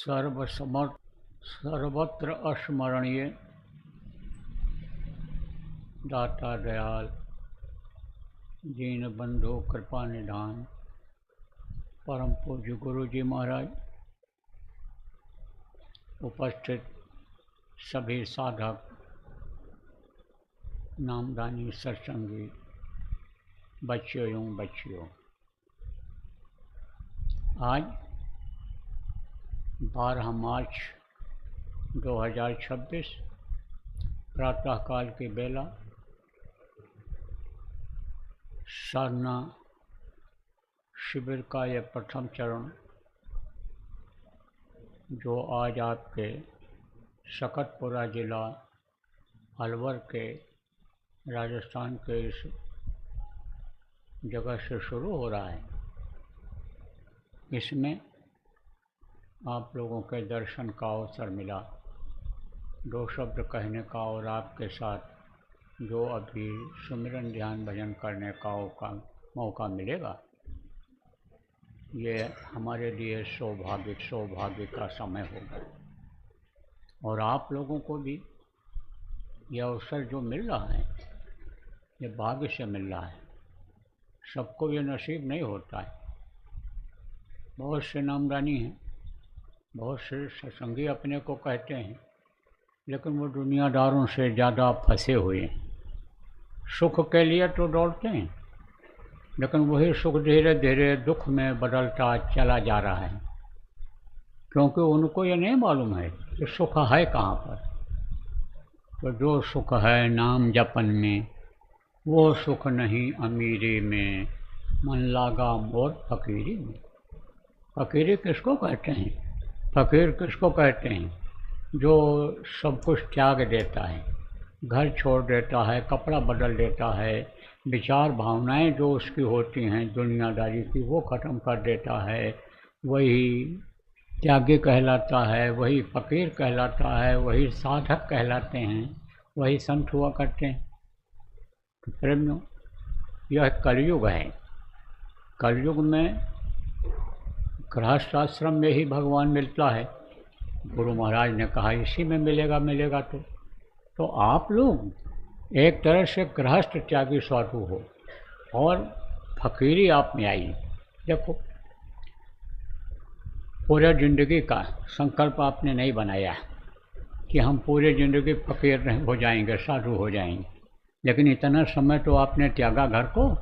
सर्वसमर्थ सर्वत्र अस्मरणीय दाता दयाल दीन बंधु कृपा निधान परम पूज्य गुरु जी महाराज, उपस्थित सभी साधक, नामदानी सत्संगी, बच्चों एवं बच्चियों, आज 12 मार्च 2026 प्रातःकाल की बेला साधना शिविर का यह प्रथम चरण, जो आज आपके शकतपुरा जिला अलवर के राजस्थान के इस जगह से शुरू हो रहा है, इसमें आप लोगों के दर्शन का अवसर मिला। 2 शब्द कहने का और आपके साथ जो अभी सुमिरन ध्यान भजन करने का मौका मिलेगा, ये हमारे लिए सौभाग्य का समय होगा। और आप लोगों को भी यह अवसर जो मिल रहा है, ये भाग्य से मिल रहा है। सबको ये नसीब नहीं होता है। बहुत से नामदानी हैं, बहुत से सत्संगी अपने को कहते हैं, लेकिन वो दुनियादारों से ज़्यादा फंसे हुए हैं। सुख के लिए तो दौड़ते हैं, लेकिन वही सुख धीरे धीरे दुख में बदलता चला जा रहा है, क्योंकि उनको ये नहीं मालूम है कि सुख है कहाँ पर। तो जो सुख है नाम जपन में, वो सुख नहीं अमीरी में, मन लागा मोर फकीरी में। फकीरी किसको कहते हैं? फकीर किसको कहते हैं? जो सब कुछ त्याग देता है, घर छोड़ देता है, कपड़ा बदल देता है, विचार भावनाएं जो उसकी होती हैं दुनियादारी की, वो ख़त्म कर देता है, वही त्यागी कहलाता है, वही फ़कीर कहलाता है, वही साधक कहलाते हैं, वही संत हुआ करते हैं। तो प्रेमियों, यह कलयुग है। कलयुग में गृहस्थ आश्रम में ही भगवान मिलता है। गुरु महाराज ने कहा इसी में मिलेगा। तो आप लोग एक तरह से गृहस्थ त्यागी साधु हो और फकीरी आप में आई। देखो, पूरे ज़िंदगी का संकल्प आपने नहीं बनाया कि हम पूरे ज़िंदगी फकीर हो जाएंगे, साधु हो जाएंगे, लेकिन इतना समय तो आपने त्यागा घर को।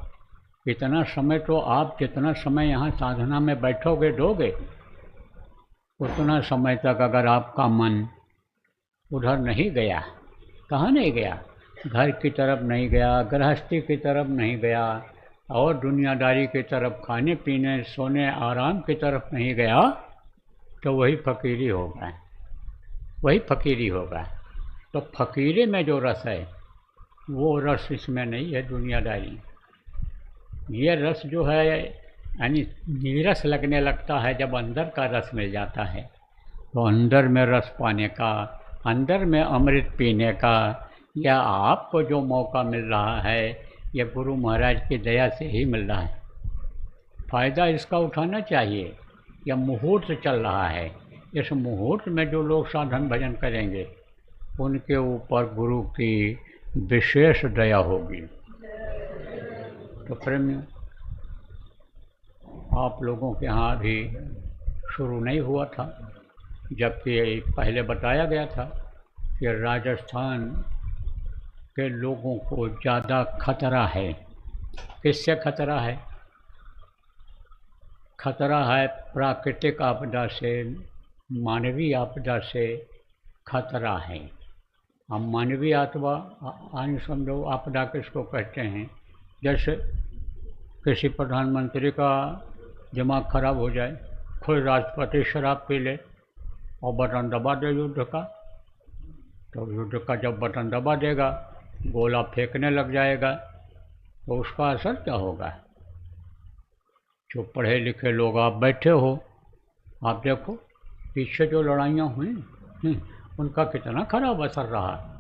इतना समय तो आप जितना समय यहाँ साधना में बैठोगे दोगे, उतना समय तक अगर आपका मन उधर नहीं गया, कहाँ नहीं गया? घर की तरफ नहीं गया, गृहस्थी की तरफ नहीं गया, और दुनियादारी की तरफ, खाने पीने सोने आराम की तरफ नहीं गया, तो वही फकीरी होगा, वही फकीरी होगा। तो फकीरी में जो रस है, वो रस इसमें नहीं है दुनियादारी। ये रस जो है, यानी नीरस लगने लगता है जब अंदर का रस मिल जाता है। तो अंदर में रस पाने का, अंदर में अमृत पीने का, या आपको जो मौका मिल रहा है, ये गुरु महाराज की दया से ही मिल रहा है। फ़ायदा इसका उठाना चाहिए। यह मुहूर्त चल रहा है, इस मुहूर्त में जो लोग साधन भजन करेंगे, उनके ऊपर गुरु की विशेष दया होगी। तो प्रेमियों, आप लोगों के यहाँ अभी शुरू नहीं हुआ था, जबकि पहले बताया गया था कि राजस्थान के लोगों को ज़्यादा खतरा है। किससे खतरा है? खतरा है प्राकृतिक आपदा से, मानवीय आपदा से खतरा है। हम मानवीय आपदा किसको कहते हैं? जैसे किसी प्रधानमंत्री का दिमाग खराब हो जाए, खुद राष्ट्रपति शराब पी ले और बटन दबा दे युद्ध का, तो युद्ध का जब बटन दबा देगा, गोला फेंकने लग जाएगा, तो उसका असर क्या होगा? जो पढ़े लिखे लोग आप बैठे हो, आप देखो पीछे जो लड़ाइयाँ हुई, उनका कितना खराब असर रहा।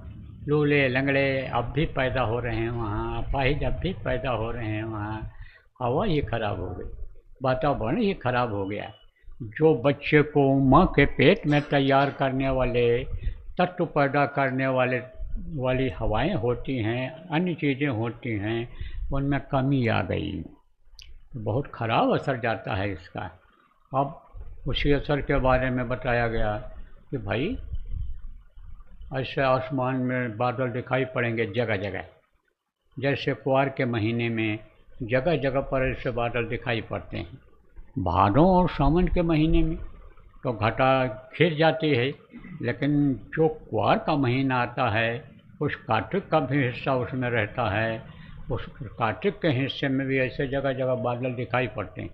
लूले लंगड़े अब भी पैदा हो रहे हैं वहाँ, अपाहिज अब भी पैदा हो रहे हैं वहाँ। हवा ही खराब हो गई, वातावरण ही खराब हो गया। जो बच्चे को माँ के पेट में तैयार करने वाले, तत्व पैदा करने वाली हवाएं होती हैं, अन्य चीज़ें होती हैं, उनमें कमी आ गई। तो बहुत ख़राब असर जाता है इसका। अब उसी असर के बारे में बताया गया कि भाई ऐसे आसमान में बादल दिखाई पड़ेंगे जगह जगह, जैसे कुआर के महीने में जगह जगह पर ऐसे बादल दिखाई पड़ते हैं। भादों और सावन के महीने में तो घटा घिर जाती है, लेकिन जो कुआर का महीना आता है, उस कार्तिक का भी हिस्सा उसमें रहता है, उस कार्तिक के हिस्से में भी ऐसे जगह जगह बादल दिखाई पड़ते हैं।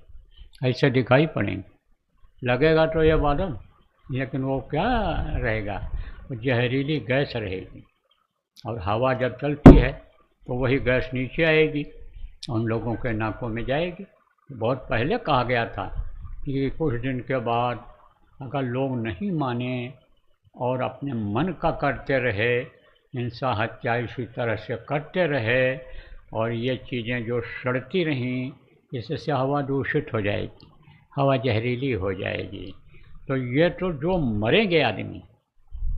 ऐसे दिखाई पड़ेंगे, लगेगा तो ये बादल, लेकिन वो क्या रहेगा, वो जहरीली गैस रहेगी। और हवा जब चलती है तो वही गैस नीचे आएगी, उन लोगों के नाकों में जाएगी। बहुत पहले कहा गया था कि कुछ दिन के बाद अगर लोग नहीं माने और अपने मन का करते रहे, हिंसा हत्या इसी तरह से करते रहे, और ये चीज़ें जो सड़ती रहीं, इससे हवा दूषित हो जाएगी, हवा जहरीली हो जाएगी। तो ये तो जो मरेंगे आदमी,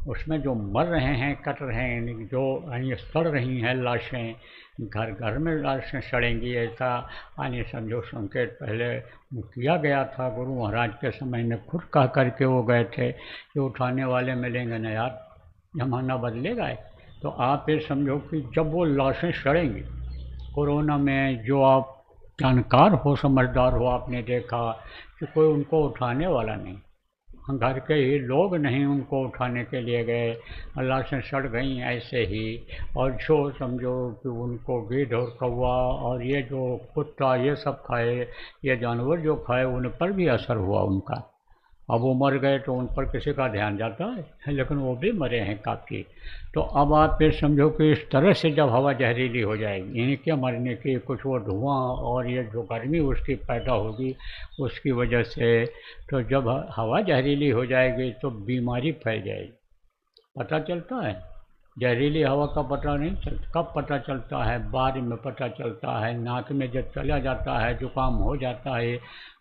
उसमें जो मर रहे हैं, कट रहे हैं, जो ये सड़ रही हैं लाशें, घर घर में लाशें सड़ेंगी, ऐसा आने समझो संकेत पहले किया गया था। गुरु महाराज के समय में खुद कह करके वो गए थे कि उठाने वाले मिलेंगे न यार, जमाना बदलेगा है। तो आप ये समझो कि जब वो लाशें सड़ेंगी, कोरोना में जो आप जानकार हो, समझदार हो, आपने देखा कि कोई उनको उठाने वाला नहीं, घर के ही लोग नहीं उनको उठाने के लिए गए, अल्लाह से सड़ गई ऐसे ही। और जो समझो कि उनको गिद्ध और कौवा और ये जो कुत्ता ये सब खाए, ये जानवर जो खाए, उन पर भी असर हुआ उनका। अब वो मर गए तो उन पर किसी का ध्यान जाता है, लेकिन वो भी मरे हैं काफ़ी। तो अब आप ये समझो कि इस तरह से जब हवा जहरीली हो जाएगी, इनके मरने की कुछ वो धुआं और ये जो गर्मी उसकी पैदा होगी उसकी वजह से, तो जब हवा जहरीली हो जाएगी तो बीमारी फैल जाएगी। पता चलता है जहरीली हवा का पता नहीं चलता, कब पता चलता है, बाद में पता चलता है। नाक में जब चला जाता है जुकाम हो जाता है,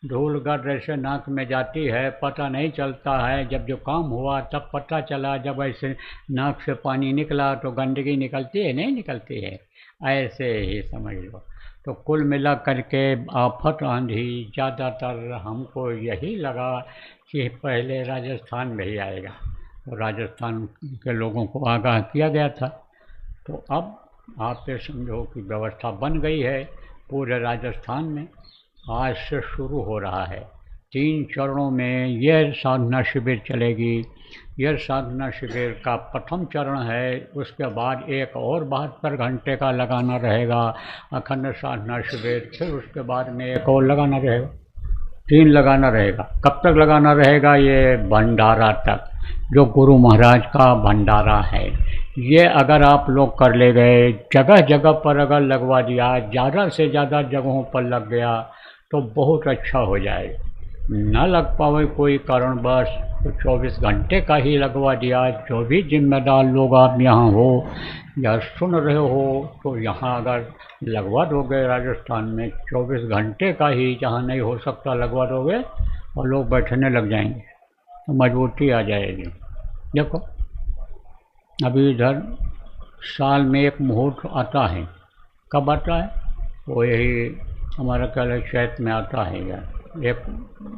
धूल गर्द ऐसे नाक में जाती है, पता नहीं चलता है। जब जुकाम हुआ तब पता चला, जब ऐसे नाक से पानी निकला तो गंदगी निकलती है, नहीं निकलती है, ऐसे ही समझ लो। तो कुल मिला करके आफत आंधी ज़्यादातर हमको यही लगा कि पहले राजस्थान में ही आएगा, तो राजस्थान के लोगों को आगाह किया गया था। तो अब आप ये समझो कि व्यवस्था बन गई है पूरे राजस्थान में, आज से शुरू हो रहा है। 3 चरणों में यह साधना शिविर चलेगी। यह साधना शिविर का प्रथम चरण है, उसके बाद एक और 72 घंटे का लगाना रहेगा अखंड साधना शिविर, फिर उसके बाद में एक और लगाना रहेगा, 3 लगाना रहेगा। कब तक लगाना रहेगा? ये भंडारा तक, जो गुरु महाराज का भंडारा है। ये अगर आप लोग कर ले गए, जगह जगह पर अगर लगवा दिया, ज़्यादा से ज़्यादा जगहों पर लग गया तो बहुत अच्छा हो जाए। न लग पावे कोई कारणवश तो 24 घंटे का ही लगवा दिया। जो भी जिम्मेदार लोग आप यहाँ हो या सुन रहे हो, तो यहाँ अगर लगवा दोगे राजस्थान में 24 घंटे का ही, जहाँ नहीं हो सकता लगवा दोगे और लोग बैठने लग जाएंगे तो मजबूती आ जाएगी। देखो अभी इधर साल में एक मुहूर्त आता है, कब आता है? वो यही हमारा ख्याल है चैत में आता है यार, एक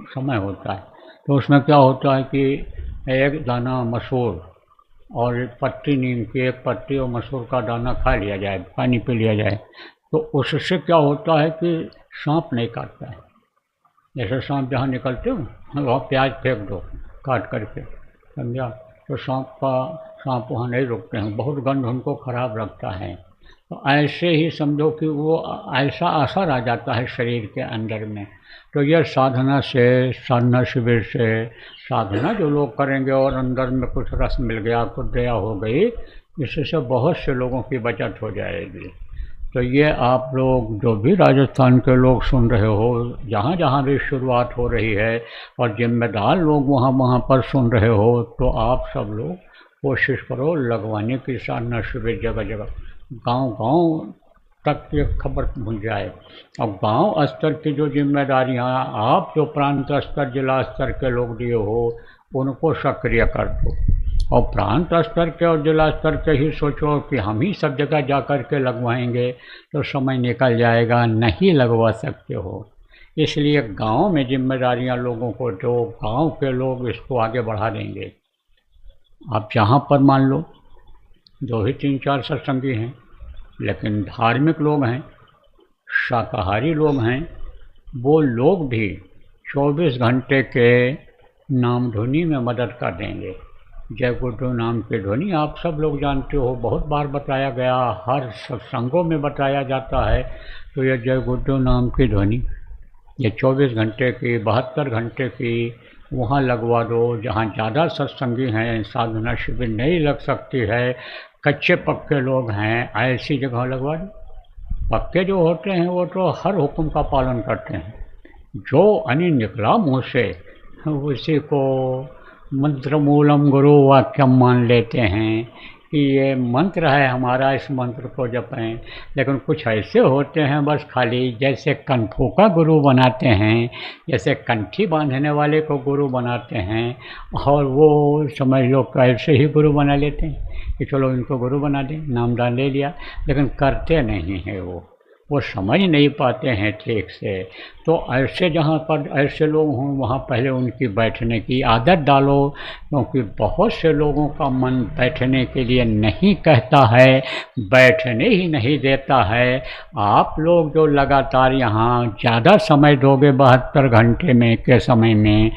समय होता है। तो उसमें क्या होता है कि एक दाना मसूर और पत्ती, नीम की एक पत्ती और मसूर का दाना खा लिया जाए, पानी पी लिया जाए, तो उससे क्या होता है कि सांप नहीं काटता है। जैसे सांप जहाँ निकलते हो वहाँ प्याज फेंक दो काट करके, समझा, तो सांप वहाँ नहीं रुकते हैं, बहुत गंध उनको खराब रखता है। तो ऐसे ही समझो कि वो ऐसा असर आ जाता है शरीर के अंदर में। तो यह साधना से, साधना शिविर से, साधना जो लोग करेंगे और अंदर में कुछ रस मिल गया, कुछ दया हो गई, इससे बहुत से लोगों की बचत हो जाएगी। तो ये आप लोग जो भी राजस्थान के लोग सुन रहे हो, जहाँ जहाँ भी शुरुआत हो रही है और जिम्मेदार लोग वहाँ वहाँ पर सुन रहे हो, तो आप सब लोग कोशिश करो लगवाने की साधना शिविर जगह जगह, गांव गांव तक ये खबर पहुँच जाए। और गांव स्तर की जो जिम्मेदारियां आप जो प्रांत स्तर जिला स्तर के लोग दिए हो उनको सक्रिय कर दो, और प्रांत स्तर के और जिला स्तर के ही सोचो कि हम ही सब जगह जा कर के लगवाएंगे तो समय निकल जाएगा, नहीं लगवा सकते हो। इसलिए गांव में जिम्मेदारियां लोगों को दो, गांव के लोग इसको आगे बढ़ा देंगे। आप जहाँ पर मान लो 2 ही 3 4 सत्संगी हैं, लेकिन धार्मिक लोग हैं, शाकाहारी लोग हैं, वो लोग भी 24 घंटे के नाम धुनी में मदद कर देंगे। जय गुरु नाम की ध्वनि आप सब लोग जानते हो, बहुत बार बताया गया, हर सत्संगों में बताया जाता है। तो ये जय गुरु नाम की ध्वनि ये 24 घंटे की, 72 घंटे की वहाँ लगवा दो। जहाँ ज़्यादा सत्संगी हैं, साधना शिविर नहीं लग सकती है, कच्चे पक्के लोग हैं, ऐसी जगह लगवा दो। पक्के जो होते हैं वो तो हर हुक्म का पालन करते हैं, जो अनि निकला मुँह से उसी को मंत्र मूलम गुरु वाक्यम मान लेते हैं कि ये मंत्र है हमारा, इस मंत्र को जपें। लेकिन कुछ ऐसे होते हैं बस खाली जैसे कनफू का गुरु बनाते हैं, जैसे कंठी बांधने वाले को गुरु बनाते हैं, और वो समझ लो कैसे ही गुरु बना लेते हैं कि चलो इनको गुरु बना दें, नामदान ले लिया, लेकिन करते नहीं है वो समझ नहीं पाते हैं ठीक से। तो ऐसे जहाँ पर ऐसे लोग हों वहाँ पहले उनकी बैठने की आदत डालो, क्योंकि बहुत से लोगों का मन बैठने के लिए नहीं कहता है, बैठने ही नहीं देता है। आप लोग जो लगातार यहाँ ज़्यादा समय दोगे 72 घंटे में के समय में,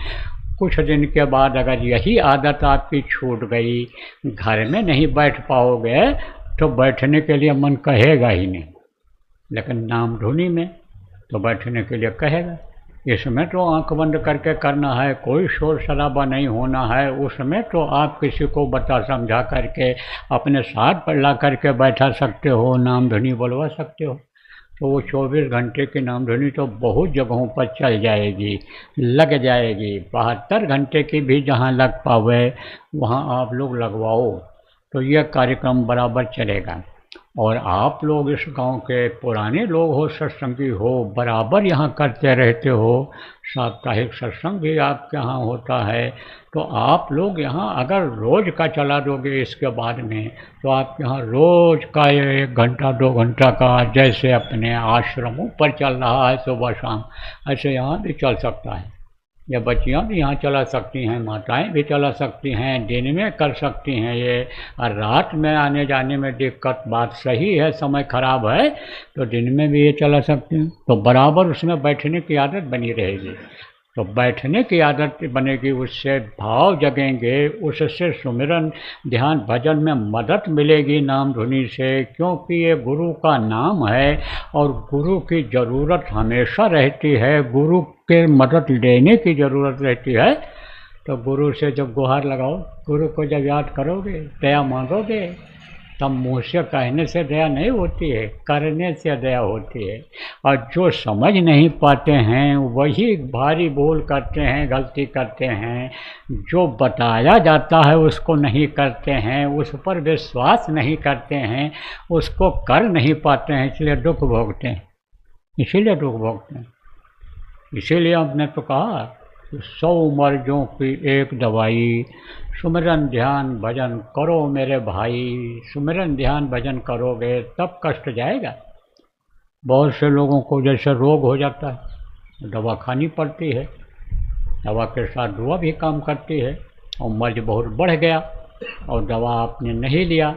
कुछ दिन के बाद अगर यही आदत आपकी छूट गई, घर में नहीं बैठ पाओगे तो बैठने के लिए मन कहेगा ही नहीं, लेकिन नाम धुनी में तो बैठने के लिए कहेगा। इसमें तो आंख बंद करके करना है, कोई शोर शराबा नहीं होना है। उसमें तो आप किसी को बता समझा करके अपने साथ पर ला करके बैठा सकते हो, नाम धुनी बोलवा सकते हो। तो वो 24 घंटे की नाम धुनी तो बहुत जगहों पर चल जाएगी, लग जाएगी। 72 घंटे की भी जहाँ लग पावे वहाँ आप लोग लगवाओ, तो यह कार्यक्रम बराबर चलेगा। और आप लोग इस गांव के पुराने लोग हो, सत्संगी हो, बराबर यहाँ करते रहते हो, साप्ताहिक सत्संग भी आपके यहाँ होता है, तो आप लोग यहाँ अगर रोज़ का चला दोगे इसके बाद में, तो आप यहाँ रोज़ का 1 घंटा 2 घंटा का जैसे अपने आश्रमों पर चल रहा है सुबह शाम, ऐसे यहाँ भी चल सकता है। या बच्चियाँ भी यहाँ चला सकती हैं, माताएं भी चला सकती हैं, दिन में कर सकती हैं ये। और रात में आने जाने में दिक्कत, बात सही है, समय ख़राब है, तो दिन में भी ये चला सकती हैं। तो बराबर उसमें बैठने की आदत बनी रहेगी। तो बैठने की आदत बनेगी, उससे भाव जगेंगे, उससे सुमिरन ध्यान भजन में मदद मिलेगी नाम धुनी से, क्योंकि ये गुरु का नाम है और गुरु की ज़रूरत हमेशा रहती है, गुरु के मदद लेने की ज़रूरत रहती है। तो गुरु से जब गुहार लगाओ, गुरु को जब याद करोगे, दया मांगोगे, तब मुँह से कहने से दया नहीं होती है, करने से दया होती है। और जो समझ नहीं पाते हैं वही भारी भूल करते हैं, गलती करते हैं। जो बताया जाता है उसको नहीं करते हैं, उस पर विश्वास नहीं करते हैं, उसको कर नहीं पाते हैं, इसलिए दुख भोगते हैं, इसीलिए दुख भोगते हैं। इसीलिए हमने तो कहा 100 मर्जों की एक दवाई, सुमिरन ध्यान भजन करो मेरे भाई। सुमिरन ध्यान भजन करोगे तब कष्ट जाएगा। बहुत से लोगों को जैसे रोग हो जाता है, दवा खानी पड़ती है, दवा के साथ दुआ भी काम करती है, और मर्ज बहुत बढ़ गया और दवा आपने नहीं लिया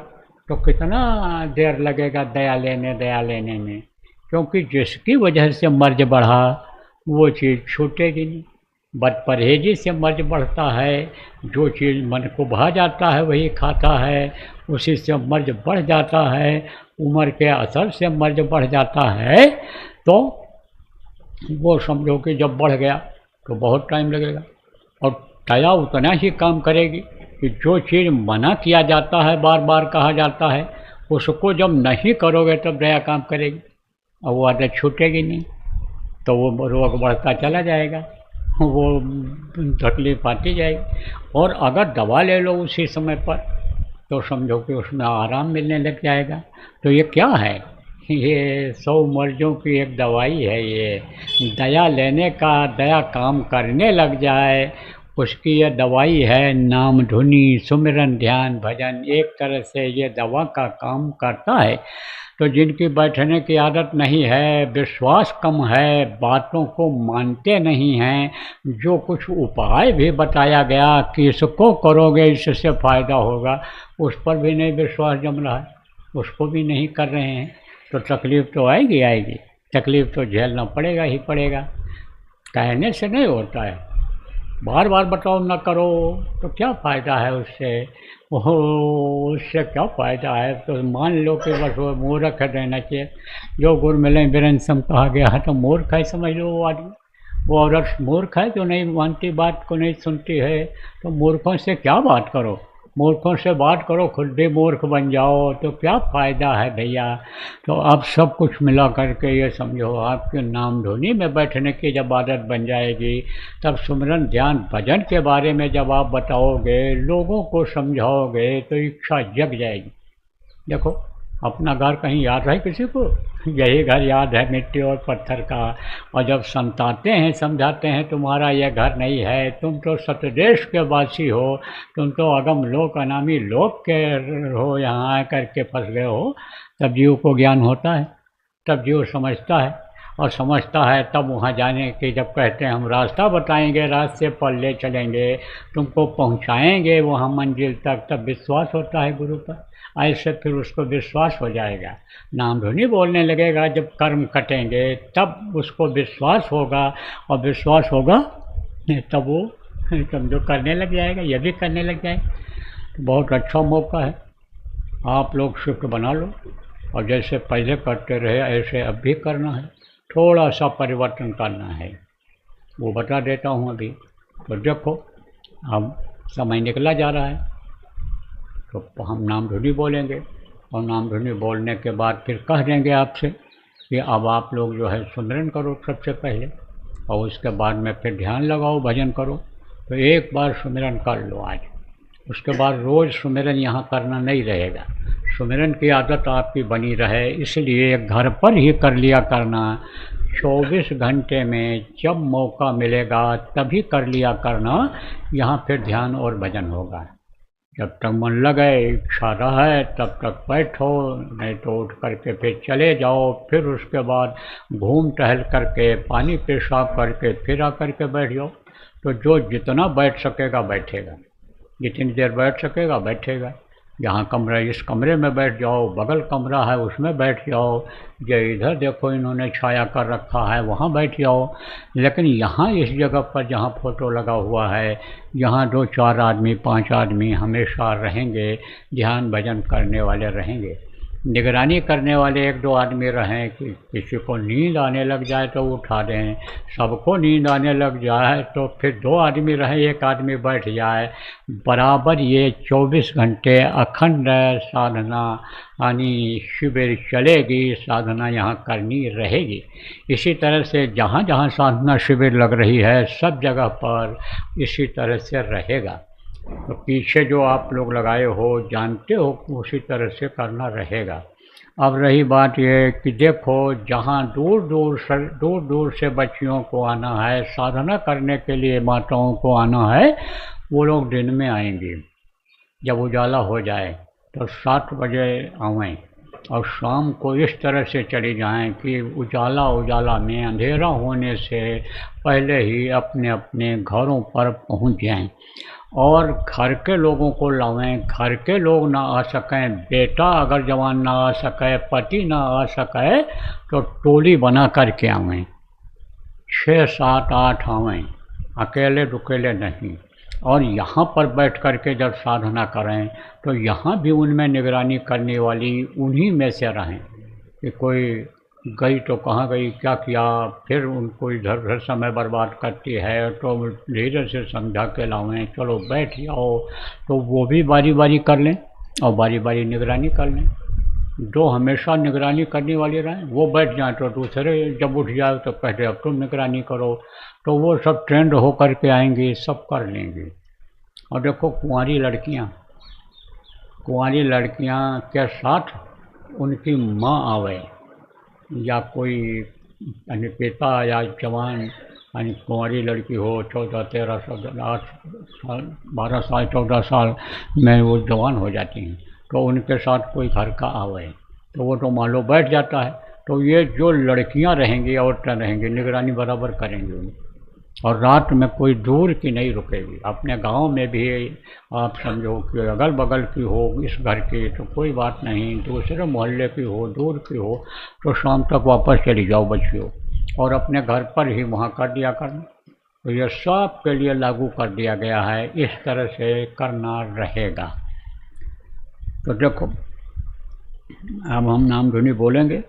तो कितना देर लगेगा दया लेने में, क्योंकि जिसकी वजह से मर्ज बढ़ा वो चीज़ छूटेगी नहीं। बदपरहेजी से मर्ज बढ़ता है, जो चीज़ मन को भा जाता है वही खाता है, उसी से मर्ज बढ़ जाता है, उम्र के असर से मर्ज बढ़ जाता है। तो वो समझो कि जब बढ़ गया तो बहुत टाइम लगेगा, और दया उतना ही काम करेगी कि जो चीज़ मना किया जाता है, बार बार कहा जाता है, उसको जब नहीं करोगे तब दया काम करेगी, और वो आदत छूटेगी नहीं, तो वो रोग बढ़ता चला जाएगा, वो तकलीफ आती जाएगी। और अगर दवा ले लो उसी समय पर तो समझो कि उसमें आराम मिलने लग जाएगा। तो ये क्या है? ये 100 मर्जों की एक दवाई है ये। दया लेने का, दया काम करने लग जाए, उसकी ये दवाई है। नाम धुनी सुमिरन ध्यान भजन एक तरह से ये दवा का काम करता है। तो जिनकी बैठने की आदत नहीं है, विश्वास कम है, बातों को मानते नहीं हैं, जो कुछ उपाय भी बताया गया कि इसको करोगे इससे फ़ायदा होगा, उस पर भी नहीं विश्वास जम रहा है, उसको भी नहीं कर रहे हैं, तो तकलीफ़ तो आएगी आएगी। तकलीफ़ तो झेलना पड़ेगा ही पड़ेगा। कहने से नहीं होता है, बार बार बताओ न करो तो क्या फ़ायदा है उससे। वो उससे क्या फ़ायदा है, तो मान लो कि बस वो मूर्ख रहना चाहिए। जो गुर मिले बिरंसम कहा गया है, तो मूर्ख है समझ लो वो आदमी। वो औरत मूर्ख है जो नहीं मानती, बात को नहीं सुनती है। तो मूर्खों से क्या बात करो, मूर्खों से बात करो, खुद भी मूर्ख बन जाओ तो क्या फ़ायदा है भैया। तो अब सब कुछ मिला करके ये समझो, आपके नाम धुनी में बैठने की जब आदत बन जाएगी, तब सुमिरन ध्यान भजन के बारे में जब आप बताओगे, लोगों को समझाओगे, तो इच्छा जग जाएगी। देखो, अपना घर कहीं याद है किसी को? यही घर याद है, मिट्टी और पत्थर का। और जब समझाते हैं समझाते हैं तुम्हारा यह घर नहीं है, तुम तो सतदेश के वासी हो, तुम तो अगम लोक अनामी लोक के हो, यहाँ आकर के फंस गए हो। तब जीव को ज्ञान होता है, तब जीव समझता है, और समझता है तब वहाँ जाने की जब कहते हैं हम रास्ता बताएंगे, रास्ते पर ले चलेंगे, तुमको पहुँचाएंगे वहाँ मंजिल तक, तब विश्वास होता है गुरु पर। ऐसे फिर उसको विश्वास हो जाएगा। नाम धुनी बोलने लगेगा, जब कर्म कटेंगे तब उसको विश्वास होगा, और विश्वास होगा तब वो समझो करने लग जाएगा, ये भी करने लग जाएगा। तो बहुत अच्छा मौका है, आप लोग शिफ्ट बना लो, और जैसे पहले करते रहे ऐसे अब भी करना है। थोड़ा सा परिवर्तन करना है, वो बता देता हूँ अभी। तो देखो, अब समय निकला जा रहा है, तो हम नाम धुनी बोलेंगे, और नाम धुनी बोलने के बाद फिर कह देंगे आपसे कि अब आप लोग जो है सुमिरन करो सबसे पहले, और उसके बाद में फिर ध्यान लगाओ, भजन करो। तो एक बार सुमिरन कर लो आज, उसके बाद रोज़ सुमिरन यहाँ करना नहीं रहेगा। सुमिरन की आदत आपकी बनी रहे, इसलिए घर पर ही कर लिया करना। 24 घंटे में जब मौका मिलेगा तभी कर लिया करना। यहाँ फिर ध्यान और भजन होगा। जब तक मन लगे, इच्छा रहे, तब तक बैठो, नहीं तो उठ करके फिर चले जाओ। फिर उसके बाद घूम टहल करके, पानी पेशाब करके फिर आकर के बैठ जाओ। तो जो जितना बैठ सकेगा बैठेगा, जितनी देर बैठ सकेगा बैठेगा। यहाँ कमरा, इस कमरे में बैठ जाओ, बगल कमरा है उसमें बैठ जाओ, ये इधर देखो इन्होंने छाया कर रखा है वहाँ बैठ जाओ। लेकिन यहाँ इस जगह पर जहाँ फ़ोटो लगा हुआ है, यहाँ 2-4 आदमी 5 आदमी हमेशा रहेंगे, ध्यान भजन करने वाले रहेंगे। निगरानी करने वाले 1-2 आदमी रहें कि किसी को नींद आने लग जाए तो उठा दें, सबको नींद आने लग जाए तो फिर 2 आदमी रहें, 1 आदमी बैठ जाए। बराबर ये 24 घंटे अखंड साधना यानी शिविर चलेगी, साधना यहाँ करनी रहेगी। इसी तरह से जहाँ जहाँ साधना शिविर लग रही है सब जगह पर इसी तरह से रहेगा। तो पीछे जो आप लोग लगाए हो जानते हो, उसी तरह से करना रहेगा। अब रही बात ये कि देखो, जहाँ दूर दूर से बच्चियों को आना है, साधना करने के लिए माताओं को आना है, वो लोग दिन में आएंगी। जब उजाला हो जाए तो 7 बजे आवें, और शाम को इस तरह से चली जाएं कि उजाला उजाला में, अंधेरा होने से पहले ही अपने अपने घरों पर पहुंच जाएं। और घर के लोगों को लावें। घर के लोग ना आ सकें, बेटा अगर जवान ना आ सके, पति ना आ सके, तो टोली बना करके आवें, 6, 7, 8 आवें, अकेले दुकेले नहीं। और यहाँ पर बैठ कर के जब साधना करें तो यहाँ भी उनमें निगरानी करने वाली उन्हीं में से रहें कि कोई गई तो कहाँ गई, क्या किया, फिर उनको इधर उधर समय बर्बाद करती है, तो धीरे से समझा के लावें, चलो बैठ जाओ। तो वो भी बारी बारी कर लें और बारी बारी निगरानी कर लें। जो हमेशा निगरानी करने वाले रहें वो बैठ जाएं, तो दूसरे जब उठ जाए तो कहते अब तुम निगरानी करो। तो वो सब ट्रेंड होकर के आएंगे, सब कर लेंगे। और देखो, कुंवारी लड़कियां के साथ उनकी माँ आवे, या कोई यानी पिता या जवान यानी कुंवारी लड़की हो 14, 13, 8 साल 12 साल 14 साल में वो जवान हो जाती हैं, तो उनके साथ कोई घर का आवे तो वो तो मान लो बैठ जाता है। तो ये जो लड़कियां रहेंगी, औरतें रहेंगी, निगरानी बराबर करेंगी उनकी, और रात में कोई दूर की नहीं रुकेगी। अपने गांव में भी आप समझो कि अगल बगल की हो, इस घर की तो कोई बात नहीं, दूसरे मोहल्ले की हो, दूर की हो, तो शाम तक वापस चली जाओ बच्चियों, और अपने घर पर ही वहाँ कर दिया करना। तो ये सब के लिए लागू कर दिया गया है, इस तरह से करना रहेगा। तो देखो, अब हम नाम धुनी बोलेंगे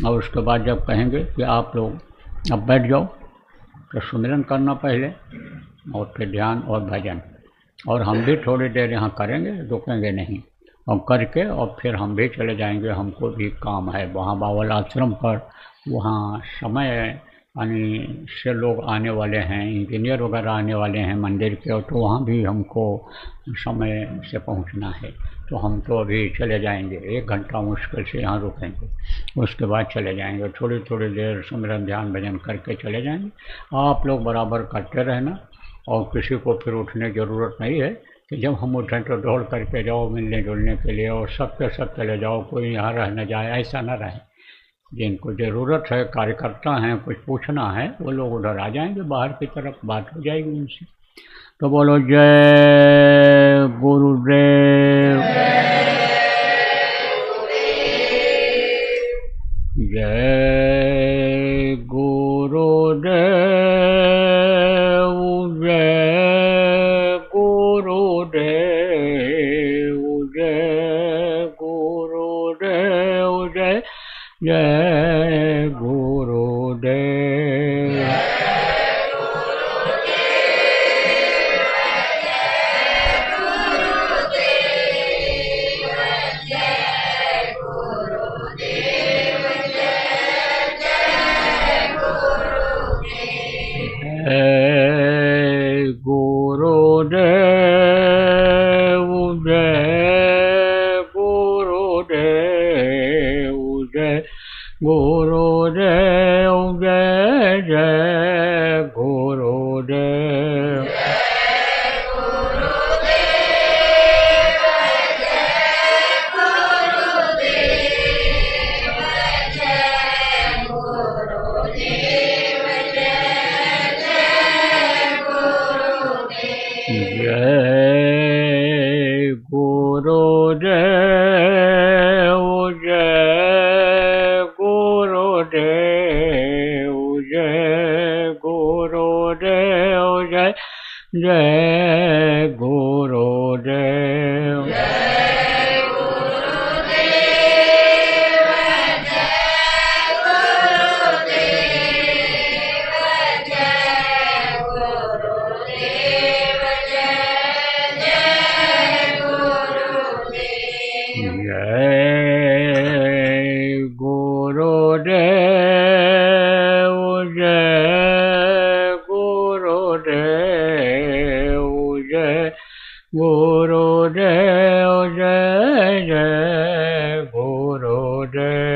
और उसके बाद जब कहेंगे कि आप लोग अब बैठ जाओ, तो सुमिरन करना पहले और फिर ध्यान और भजन, और हम भी थोड़ी देर यहाँ करेंगे, रुकेंगे नहीं, और करके और फिर हम भी चले जाएंगे। हमको भी काम है वहाँ बावल आश्रम पर, वहाँ समय यानी से लोग आने वाले हैं, इंजीनियर वगैरह आने वाले हैं मंदिर के, और तो वहाँ भी हमको समय से पहुँचना है। तो हम तो अभी चले जाएंगे, 1 घंटा मुश्किल से यहाँ रुकेंगे, उसके बाद चले जाएंगे। थोड़ी थोड़ी देर सुमिरन ध्यान भजन करके चले जाएंगे। आप लोग बराबर करते रहना, और किसी को फिर उठने की ज़रूरत नहीं है कि जब हम उठें तो दौड़ करके जाओ मिलने जुलने के लिए और सब के सब चले जाओ, कोई यहाँ रह न जाए, ऐसा ना रहे। जिनको ज़रूरत है, कार्यकर्ता हैं, कुछ पूछना है, वो लोग उधर आ जाएंगे, बाहर की तरफ बात हो जाएगी उनसे। तो बोलो जय गुरुदेव, जय गुरुदेव, जय गुरुदेव, जय गुरुदेव, जय जय गुरुदेव। जय गुरुदेव, जय गुरुदेव, जय गुरुदेव, जय जय गुरुदेव। जय गुरुदेव, जय गुरुदेव, जय गुरुदेव, जय जय गुरुदेव। जय गुरुदेव, जय गुरुदेव, जय गुरुदेव, जय जय गुरुदेव।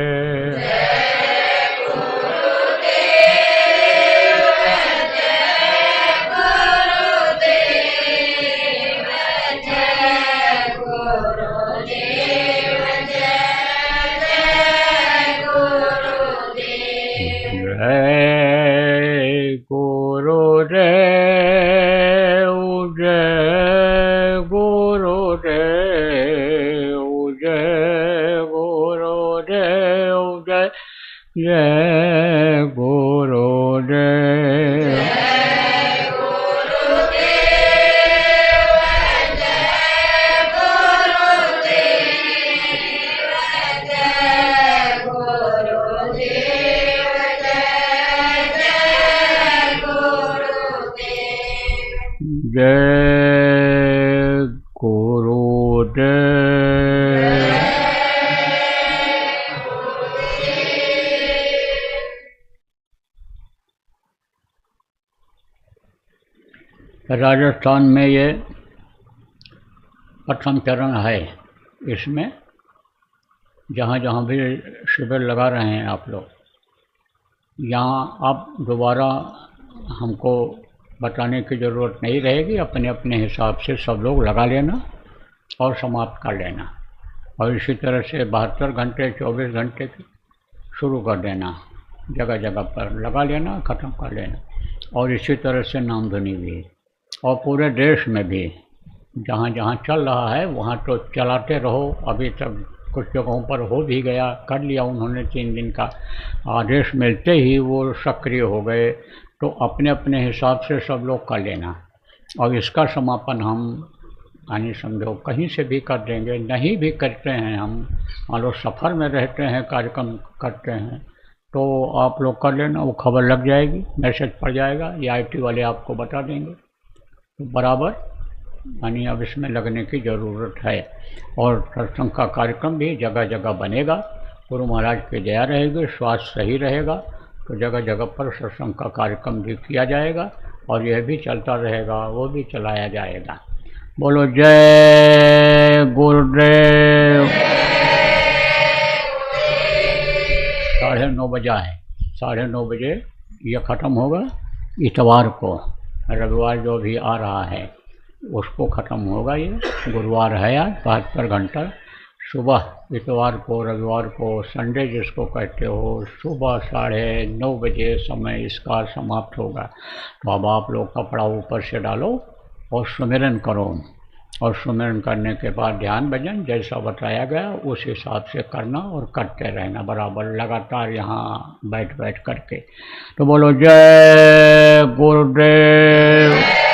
जय गुरुदेव, जय गुरुदेव, जय गुरुदेव, जय जय गुरुदेव। जय गुरुदेव। राजस्थान में ये प्रथम चरण है। इसमें जहाँ जहाँ भी शिविर लगा रहे हैं आप लोग, यहाँ अब दोबारा हमको बताने की ज़रूरत नहीं रहेगी, अपने अपने हिसाब से सब लोग लगा लेना और समाप्त कर लेना। और इसी तरह से 72 घंटे 24 घंटे की शुरू कर देना, जगह जगह पर लगा लेना, ख़त्म कर लेना। और इसी तरह से नामधुनी भी, और पूरे देश में भी जहाँ जहाँ चल रहा है वहाँ तो चलाते रहो। अभी तक कुछ जगहों पर हो भी गया, कर लिया उन्होंने, 3 दिन का आदेश मिलते ही वो सक्रिय हो गए। तो अपने अपने हिसाब से सब लोग कर लेना। और इसका समापन हम यानी समझो कहीं से भी कर देंगे। नहीं भी करते हैं हम, मान लो सफ़र में रहते हैं, कार्यक्रम करते हैं, तो आप लोग कर लेना, वो खबर लग जाएगी, मैसेज पड़ जाएगा, या IT वाले आपको बता देंगे। तो बराबर यानी अब इसमें लगने की ज़रूरत है। और सत्संग का कार्यक्रम भी जगह जगह बनेगा। गुरु महाराज की दया रहेगी, स्वास्थ्य सही रहेगा तो जगह जगह पर सत्संग का कार्यक्रम भी किया जाएगा, और यह भी चलता रहेगा, वो भी चलाया जाएगा। बोलो जय गुरुदेव। 9:30 बजा है, 9:30 बजे ये ख़त्म होगा। इतवार को, रविवार जो भी आ रहा है उसको ख़त्म होगा। ये गुरुवार है आज, 72 घंटा सुबह इतवार को, रविवार को, संडे जिसको कहते हो, सुबह 9:30 बजे समय इसका समाप्त होगा। तो अब आप लोग कपड़ा ऊपर से डालो और सुमिरन करो, और सुमिरन करने के बाद ध्यान भजन जैसा बताया गया उस हिसाब से करना और करते रहना बराबर, लगातार यहाँ बैठ बैठ करके। तो बोलो जय गुरुदेव।